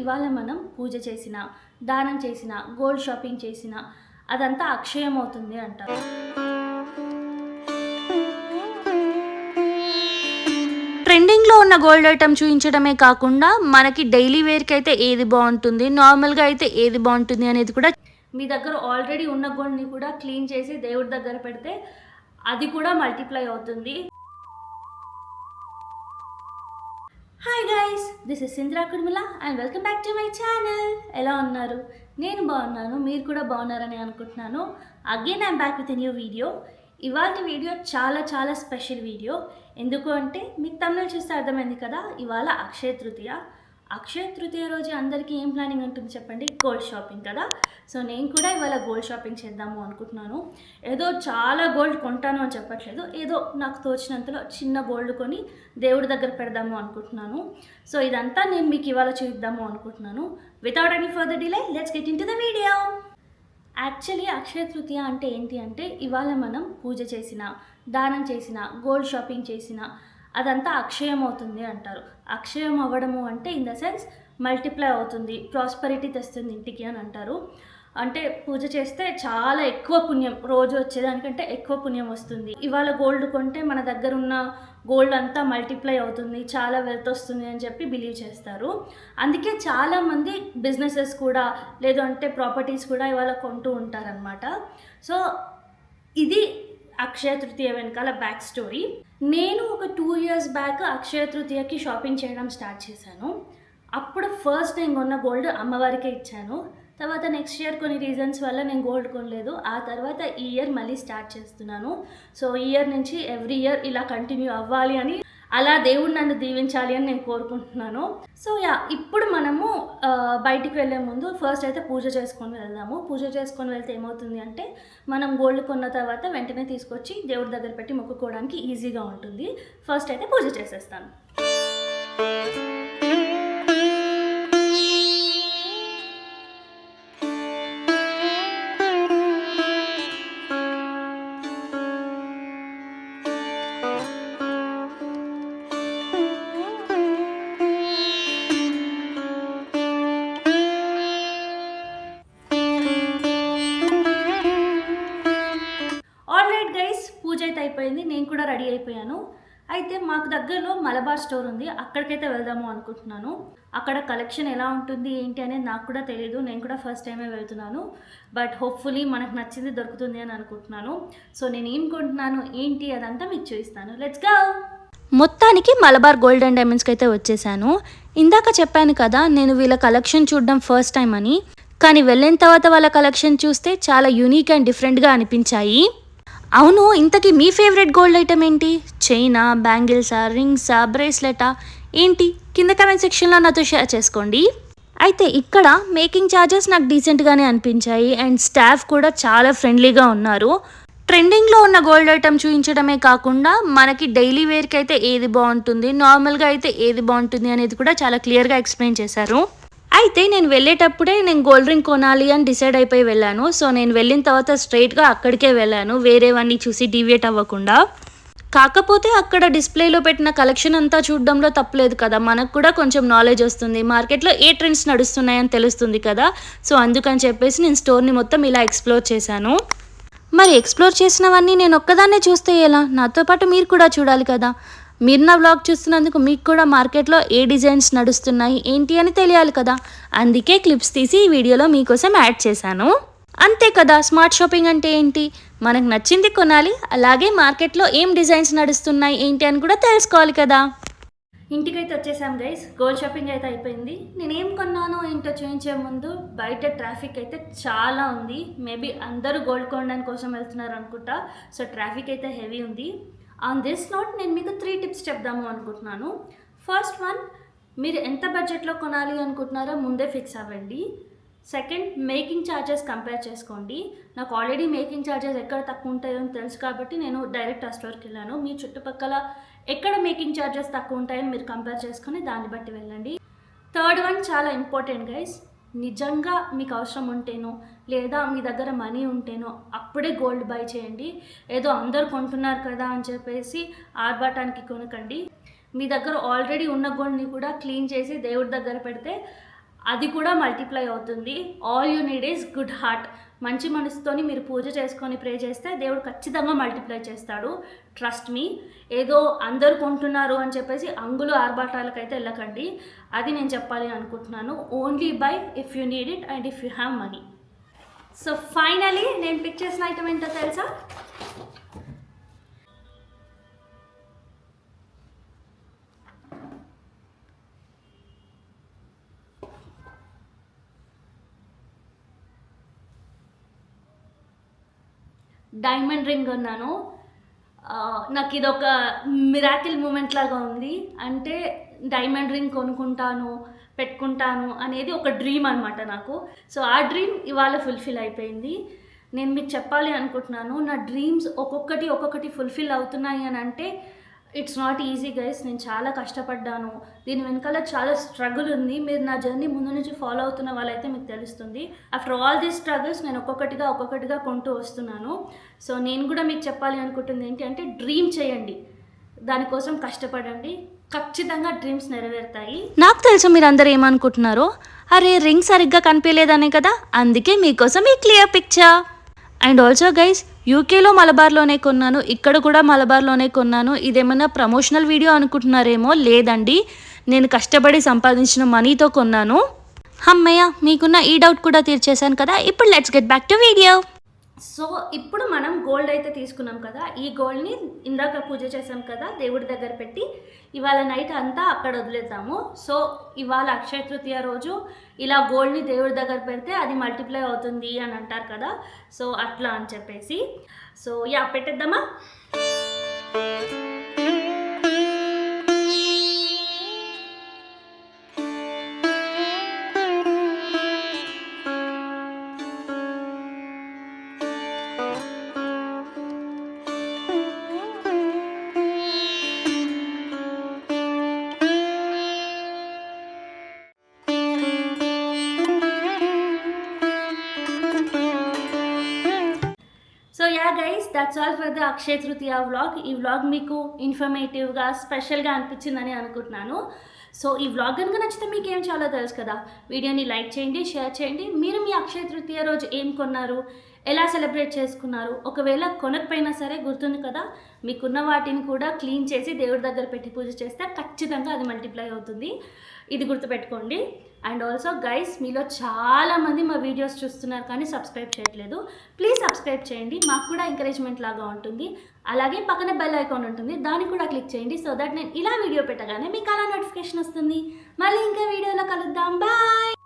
ఇవాళ మనం పూజ చేసిన, దానం చేసిన, గోల్డ్ షాపింగ్ చేసిన అదంతా అక్షయం అవుతుంది అంటారు. ట్రెండింగ్లో ఉన్న గోల్డ్ ఐటమ్ చూపించడమే కాకుండా మనకి డైలీ వేర్కి అయితే ఏది బాగుంటుంది, నార్మల్గా అయితే ఏది బాగుంటుంది అనేది కూడా మీ దగ్గర ఆల్రెడీ ఉన్న గోల్డ్ని కూడా క్లీన్ చేసి దేవుడి దగ్గర పెడితే అది కూడా మల్టిప్లై అవుతుంది. Hi guys, this is Sindra Kurmila and welcome back to my channel. ఎలా ఉన్నారు? నేను బాగున్నాను, మీరు కూడా బాగున్నారని అనుకుంటున్నాను. Again I'm back with a new video. ఇవాళ వీడియో చాలా స్పెషల్ వీడియో. ఎందుకు అంటే మీకు తమిళ చూస్తే అర్థమైంది కదా, ఇవాళ అక్షయ తృతీయ. అక్షయ తృతీయ రోజు అందరికీ ఏం ప్లానింగ్ ఉంటుంది చెప్పండి? గోల్డ్ షాపింగ్ కదా. సో నేను కూడా ఇవాళ గోల్డ్ షాపింగ్ చేద్దాము అనుకుంటున్నాను. ఏదో చాలా గోల్డ్ కొంటాను అని చెప్పట్లేదు, ఏదో నాకు తోచినంతలో చిన్న గోల్డ్ కొని దేవుడి దగ్గర పెడదాము అనుకుంటున్నాను. సో ఇదంతా నేను మీకు ఇవాళ చూద్దాము అనుకుంటున్నాను. Without any further delay let's get into the video. Actually Akshaya Tritiya అంటే ఏంటి అంటే, ఇవాళ మనం పూజ చేసిన, దానం చేసిన, గోల్డ్ షాపింగ్ చేసిన అదంతా అక్షయం అవుతుంది అంటారు. అక్షయం అవ్వడము అంటే ఇన్ ద సెన్స్ మల్టిప్లై అవుతుంది, ప్రాస్పరిటీ తెస్తుంది ఇంటికి అని అంటారు. అంటే పూజ చేస్తే చాలా ఎక్కువ పుణ్యం, రోజు వచ్చేదానికంటే ఎక్కువ పుణ్యం వస్తుంది. ఇవాళ గోల్డ్ కొంటే మన దగ్గర ఉన్న గోల్డ్ అంతా మల్టిప్లై అవుతుంది, చాలా వెల్త్ వస్తుంది అని చెప్పి బిలీవ్ చేస్తారు. అందుకే చాలామంది బిజినెసెస్ కూడా లేదు అంటే ప్రాపర్టీస్ కూడా ఇవాళ కొంటూ ఉంటారనమాట. సో ఇది అక్షయ తృతీయ వెనకాల బ్యాక్ స్టోరీ. నేను ఒక 2 years బ్యాక్ అక్షయ తృతీయకి షాపింగ్ చేయడం స్టార్ట్ చేశాను. అప్పుడు ఫస్ట్ నేను కొన్న గోల్డ్ అమ్మవారికే ఇచ్చాను. తర్వాత నెక్స్ట్ ఇయర్ కొన్ని రీజన్స్ వల్ల నేను గోల్డ్ కొనలేదు. ఆ తర్వాత ఈ ఇయర్ మళ్ళీ స్టార్ట్ చేస్తున్నాను. సో ఈ ఇయర్ నుంచి ఎవ్రీ ఇయర్ ఇలా కంటిన్యూ అవ్వాలి అని, అలా దేవుడు నన్ను దీవించాలి అని నేను కోరుకుంటున్నాను. సో ఇప్పుడు మనము బయటికి వెళ్ళే ముందు ఫస్ట్ అయితే పూజ చేసుకొని వెళ్దాము. పూజ చేసుకొని వెళ్తే ఏమవుతుంది అంటే, మనం గోల్డ్ కొన్న తర్వాత వెంటనే తీసుకొచ్చి దేవుడి దగ్గర పెట్టి మొక్కుకోవడానికి ఈజీగా ఉంటుంది. ఫస్ట్ అయితే పూజ చేసేస్తాను. పూజ అయితే అయిపోయింది, నేను కూడా రెడీ అయిపోయాను. అయితే మాకు దగ్గరలో మలబార్ స్టోర్ ఉంది, అక్కడికైతే వెళ్దాము అనుకుంటున్నాను. అక్కడ కలెక్షన్ ఎలా ఉంటుంది ఏంటి అనేది నాకు కూడా తెలియదు, నేను కూడా ఫస్ట్ టైమే వెళ్తున్నాను. బట్ హోప్ఫుల్లీ మనకు నచ్చింది దొరుకుతుంది అని అనుకుంటున్నాను. సో నేను ఏం కొంటున్నాను ఏంటి అదంతా మీకు చూపిస్తాను. Let's go. మొత్తానికి మలబార్ గోల్డ్ అండ్ డైమండ్స్కి అయితే వచ్చేసాను. ఇందాక చెప్పాను కదా నేను వీళ్ళ కలెక్షన్ చూడడం ఫస్ట్ టైం అని, కానీ వెళ్ళిన తర్వాత వాళ్ళ కలెక్షన్ చూస్తే చాలా యూనిక్ అండ్ డిఫరెంట్గా అనిపించాయి. అవును, ఇంతకీ మీ ఫేవరెట్ గోల్డ్ ఐటమ్ ఏంటి? చైనా, బ్యాంగిల్సా, రింగ్సా, బ్రేస్లెటా ఏంటి? కింద కామెంట్ సెక్షన్లో నాతో షేర్ చేసుకోండి. అయితే ఇక్కడ మేకింగ్ ఛార్జెస్ నాకు డీసెంట్గానే అనిపించాయి అండ్ స్టాఫ్ కూడా చాలా ఫ్రెండ్లీగా ఉన్నారు. ట్రెండింగ్లో ఉన్న గోల్డ్ ఐటమ్ చూపించడమే కాకుండా మనకి డైలీ వేర్కి అయితే ఏది బాగుంటుంది, నార్మల్గా అయితే ఏది బాగుంటుంది అనేది కూడా చాలా క్లియర్గా ఎక్స్ప్లెయిన్ చేశారు. అయితే నేను వెళ్ళేటప్పుడే నేను గోల్డ్ రింగ్ కొనాలి అని డిసైడ్ అయిపోయి వెళ్ళాను. సో నేను వెళ్ళిన తర్వాత స్ట్రైట్గా అక్కడికే వెళ్ళాను, వేరేవన్నీ చూసి డీవియేట్ అవ్వకుండా. కాకపోతే అక్కడ డిస్ప్లేలో పెట్టిన కలెక్షన్ అంతా చూడడంలో తప్పలేదు కదా, మనకు కూడా కొంచెం నాలెడ్జ్ వస్తుంది, మార్కెట్లో ఏ ట్రెండ్స్ నడుస్తున్నాయని తెలుస్తుంది కదా. సో అందుకని చెప్పేసి నేను స్టోర్ని మొత్తం ఇలా ఎక్స్ప్లోర్ చేశాను. మరి ఎక్స్ప్లోర్ చేసినవన్నీ నేను ఒక్కదాన్నే చూస్తే ఎలా? నాతో పాటు మీరు కూడా చూడాలి కదా. మీరు నా వ్లాగ్ చూస్తున్నందుకు మీకు కూడా మార్కెట్లో ఏ డిజైన్స్ నడుస్తున్నాయి ఏంటి అని తెలియాలి కదా. అందుకే క్లిప్స్ తీసి ఈ వీడియోలో మీకోసం యాడ్ చేశాను. అంతే కదా, స్మార్ట్ షాపింగ్ అంటే ఏంటి? మనకు నచ్చింది కొనాలి, అలాగే మార్కెట్లో ఏం డిజైన్స్ నడుస్తున్నాయి ఏంటి అని కూడా తెలుసుకోవాలి కదా. ఇంటికైతే వచ్చేసాం గైస్, గోల్డ్ షాపింగ్ అయితే అయిపోయింది. నేనేం కొన్నానో ఏంటో చూపించే ముందు బయట ట్రాఫిక్ అయితే చాలా ఉంది. మేబీ అందరూ గోల్డ్ కొనడానికి కోసం వెళ్తున్నారు అనుకుంటా. సో ట్రాఫిక్ అయితే హెవీ ఉంది. ఆన్ దిస్ నోట్ నేను మీకు 3 టిప్స్ చెప్దాము అనుకుంటున్నాను. ఫస్ట్ వన్, మీరు ఎంత బడ్జెట్లో కొనాలి అనుకుంటున్నారో ముందే ఫిక్స్ అవ్వండి. సెకండ్, మేకింగ్ ఛార్జెస్ కంపేర్ చేసుకోండి. నాకు ఆల్రెడీ మేకింగ్ ఛార్జెస్ ఎక్కడ తక్కువ ఉంటాయో అని తెలుసు కాబట్టి నేను డైరెక్ట్ ఆ స్టోర్కి వెళ్ళాను. మీ చుట్టుపక్కల ఎక్కడ మేకింగ్ ఛార్జెస్ తక్కువ ఉంటాయని మీరు కంపేర్ చేసుకొని దాన్ని బట్టి వెళ్ళండి. థర్డ్ వన్ చాలా ఇంపార్టెంట్ గైస్, నిజంగా మీకు అవసరం ఉంటేనో లేదా మీ దగ్గర మనీ ఉంటేనో అప్పుడే గోల్డ్ బై చేయండి. ఏదో అందరు కొంటున్నారు కదా అని చెప్పేసి ఆర్భాటానికి కొనకండి. మీ దగ్గర ఆల్రెడీ ఉన్న గోల్డ్ని కూడా క్లీన్ చేసి దేవుడి దగ్గర పెడితే అది కూడా మల్టిప్లై అవుతుంది. All you need is good heart. మంచి మనసుతోని మీరు పూజ చేసుకొని ప్రే చేస్తే దేవుడు ఖచ్చితంగా మల్టిప్లై చేస్తాడు. Trust me. ఏదో అందరు కొంటున్నారు అని చెప్పేసి అంగులు ఆర్భాటాలకైతే వెళ్ళకండి. అది నేను చెప్పాలి అనుకుంటున్నాను. Only by if you need it and if you have money. So finally నేను పిక్ చేసిన ఐటమ్ ఏంటో తెలుసా? డైమండ్ రింగ్ కొన్నాను. నాకు ఇది ఒక మిరాకిల్ మూమెంట్ లాగా ఉంది. అంటే డైమండ్ రింగ్ కొనుక్కుంటాను, పెట్టుకుంటాను అనేది ఒక డ్రీమ్ అనమాట నాకు. సో ఆ డ్రీమ్ ఇవాళ ఫుల్ఫిల్ అయిపోయింది. నేను మీకు చెప్పాలి అనుకుంటున్నాను, నా డ్రీమ్స్ ఒక్కొక్కటి ఫుల్ఫిల్ అవుతున్నాయి అని అంటే ఇట్స్ నాట్ ఈజీ గైస్. నేను చాలా కష్టపడ్డాను. దీని వెనకాల చాలా స్ట్రగుల్ ఉంది. మీరు నా జర్నీ ముందు నుంచి ఫాలో అవుతున్న వాళ్ళైతే మీకు తెలుస్తుంది. ఆఫ్టర్ ఆల్ దీస్ స్ట్రగుల్స్ నేను ఒక్కొక్కటిగా కొంటూ వస్తున్నాను. సో నేను కూడా మీకు చెప్పాలి అనుకుంటుంది ఏంటి అంటే డ్రీమ్ చేయండి, దానికోసం కష్టపడండి, ఖచ్చితంగా డ్రీమ్స్ నెరవేరుతాయి. నాకు తెలుసు మీరు అందరు ఏమనుకుంటున్నారో, అరే రింగ్ సరిగ్గా కనిపించలేదనే కదా, అందుకే మీకోసం ఈ clear picture. And also guys, యూకేలో మలబార్లోనే కొన్నాను, ఇక్కడ కూడా మలబార్లోనే కొన్నాను. ఇదేమన్నా ప్రమోషనల్ వీడియో అనుకుంటున్నారేమో, లేదండి, నేను కష్టపడి సంపాదించిన మనీతో కొన్నాను. అమ్మయ్య, మీకున్న ఈ డౌట్ కూడా తీర్చేశాను కదా. ఇప్పుడు let's get back to video. So ఇప్పుడు మనం గోల్డ్ అయితే తీసుకున్నాం కదా, ఈ గోల్డ్ని ఇందాక పూజ చేసాం కదా దేవుడి దగ్గర పెట్టి, ఇవాళ నైట్ అంతా అక్కడ వదిలేద్దాము. సో ఇవాళ అక్షయ తృతీయ రోజు ఇలా గోల్డ్ని దేవుడి దగ్గర పెడితే అది మల్టిప్లై అవుతుంది అని అంటారు కదా. సో అట్లా అని చెప్పేసి సో యా పెట్టేద్దామా. So yeah guys, that's all for the Akshaya Tritiya vlog. ఈ వ్లాగ్ మీకు ఇన్ఫర్మేటివ్గా స్పెషల్గా అనిపించిందని అనుకుంటున్నాను. సో ఈ వ్లాగ్ కనుక నచ్చితే మీకు ఏం చాలా తెలుసు కదా, వీడియోని లైక్ చేయండి, షేర్ చేయండి. మీరు మీ అక్షయ తృతీయ రోజు ఏం కొన్నారు, ఎలా సెలబ్రేట్ చేసుకున్నారు, ఒకవేళ కొనకపోయినా సరే గుర్తుంది కదా, మీకున్న వాటిని కూడా క్లీన్ చేసి దేవుడి దగ్గర పెట్టి పూజ చేస్తే ఖచ్చితంగా అది మల్టిప్లై అవుతుంది. ఇది గుర్తుపెట్టుకోండి. అండ్ ఆల్సో గైస్, మీలో చాలామంది మా వీడియోస్ చూస్తున్నారు కానీ సబ్స్క్రైబ్ చేయట్లేదు. ప్లీజ్ సబ్స్క్రైబ్ చేయండి, మాకు కూడా ఎంకరేజ్మెంట్ లాగా ఉంటుంది. అలాగే పక్కన బెల్ ఐకాన్ ఉంటుంది, దాన్ని కూడా క్లిక్ చేయండి. సో దట్ నేను ఇలా వీడియో పెట్టగానే మీకు అలా నోటిఫికేషన్ వస్తుంది. మళ్ళీ ఇంకా వీడియోలో కలుద్దాం. బాయ్.